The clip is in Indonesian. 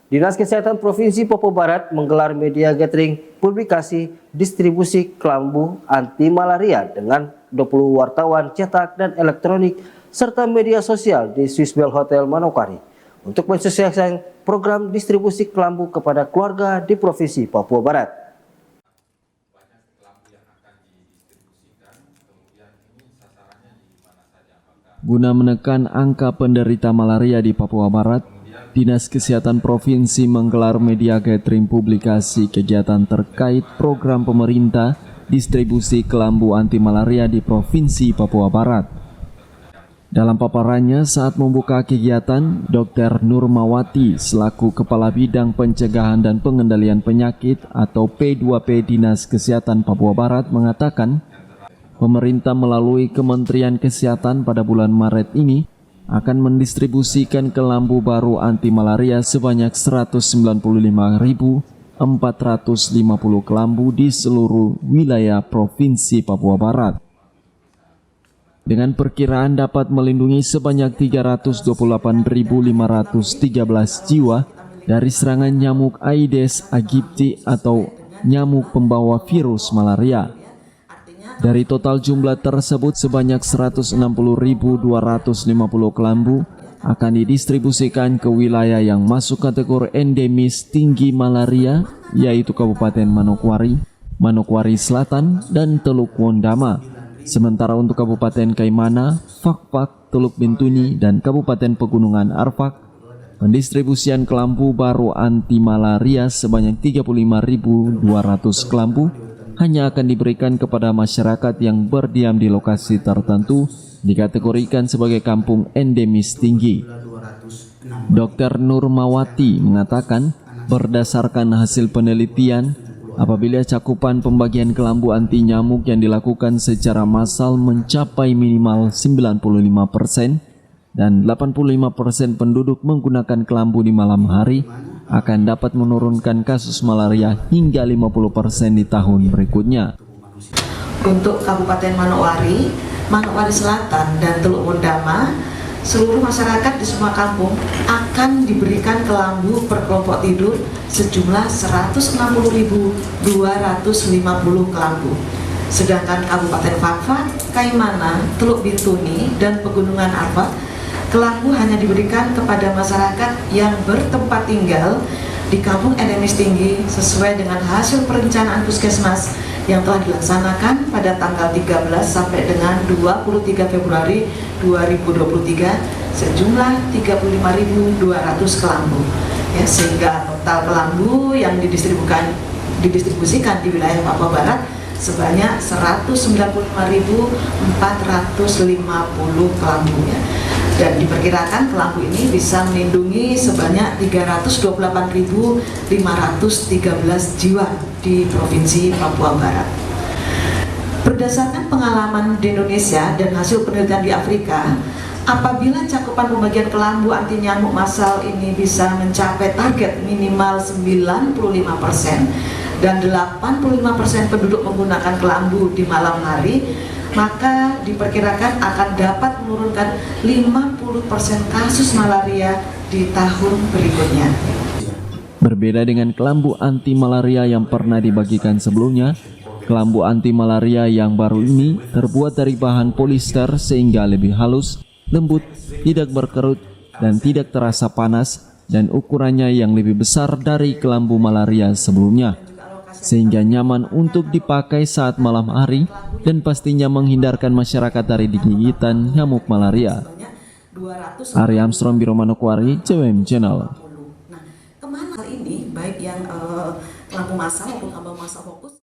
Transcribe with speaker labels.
Speaker 1: Dinas Kesehatan Provinsi Papua Barat menggelar media gathering publikasi distribusi kelambu anti malaria dengan 20 wartawan cetak dan elektronik serta media sosial di Swissbell Hotel Manokwari untuk mensosialisasikan program distribusi kelambu kepada keluarga di Provinsi Papua Barat.
Speaker 2: Guna menekan angka penderita malaria di Papua Barat, Dinas Kesehatan Provinsi menggelar media gathering publikasi kegiatan terkait program pemerintah distribusi kelambu anti malaria di Provinsi Papua Barat. Dalam paparannya saat membuka kegiatan, Dr. Nurmawati selaku Kepala Bidang Pencegahan dan Pengendalian Penyakit atau P2P Dinas Kesehatan Papua Barat mengatakan, pemerintah melalui Kementerian Kesehatan pada bulan Maret ini akan mendistribusikan kelambu baru anti malaria sebanyak 195.450 kelambu di seluruh wilayah Provinsi Papua Barat. Dengan perkiraan dapat melindungi sebanyak 328.513 jiwa dari serangan nyamuk Aedes aegypti atau nyamuk pembawa virus malaria. Dari total jumlah tersebut sebanyak 160.250 kelambu akan didistribusikan ke wilayah yang masuk kategori endemis tinggi malaria, yaitu Kabupaten Manokwari, Manokwari Selatan, dan Teluk Wondama. Sementara untuk Kabupaten Kaimana, Fakfak, Teluk Bintuni, dan Kabupaten Pegunungan Arfak, pendistribusian kelambu baru anti malaria sebanyak 35.200 kelambu hanya akan diberikan kepada masyarakat yang berdiam di lokasi tertentu dikategorikan sebagai kampung endemis tinggi. Dr. Nurmawati mengatakan, berdasarkan hasil penelitian, apabila cakupan pembagian kelambu anti nyamuk yang dilakukan secara massal mencapai minimal 95% dan 85% penduduk menggunakan kelambu di malam hari, akan dapat menurunkan kasus malaria hingga 50% di tahun berikutnya.
Speaker 3: Untuk Kabupaten Manokwari, Manokwari Selatan, dan Teluk Wondama, seluruh masyarakat di semua kampung akan diberikan kelambu per kelompok tidur sejumlah 160.250 kelambu. Sedangkan Kabupaten Fakfak, Kaimana, Teluk Bintuni, dan Pegunungan Arfak, kelambu hanya diberikan kepada masyarakat yang bertempat tinggal di kampung endemis tinggi sesuai dengan hasil perencanaan puskesmas yang telah dilaksanakan pada tanggal 13 sampai dengan 23 Februari 2023 sejumlah 35.200 kelambu. Ya, sehingga total kelambu yang didistribusikan di wilayah Papua Barat sebanyak 195.450 kelambu, ya. Dan diperkirakan kelambu ini bisa melindungi sebanyak 328.513 jiwa di Provinsi Papua Barat. Berdasarkan pengalaman di Indonesia dan hasil penelitian di Afrika, apabila cakupan pembagian kelambu anti nyamuk massal ini bisa mencapai target minimal 95% dan 85% penduduk menggunakan kelambu di malam hari, maka diperkirakan akan dapat menurunkan 50% kasus malaria di tahun berikutnya.
Speaker 2: Berbeda dengan kelambu anti malaria yang pernah dibagikan sebelumnya, kelambu anti malaria yang baru ini terbuat dari bahan polister sehingga lebih halus, lembut, tidak berkerut, dan tidak terasa panas, dan ukurannya yang lebih besar dari kelambu malaria sebelumnya, sehingga nyaman untuk dipakai saat malam hari dan pastinya menghindarkan masyarakat dari gigitan nyamuk malaria. Ari Armstrong, Biro Manokwari, CWM Channel.
Speaker 3: Nah, kemana hal ini, baik yang kelambu massal maupun kelambu massal fokus?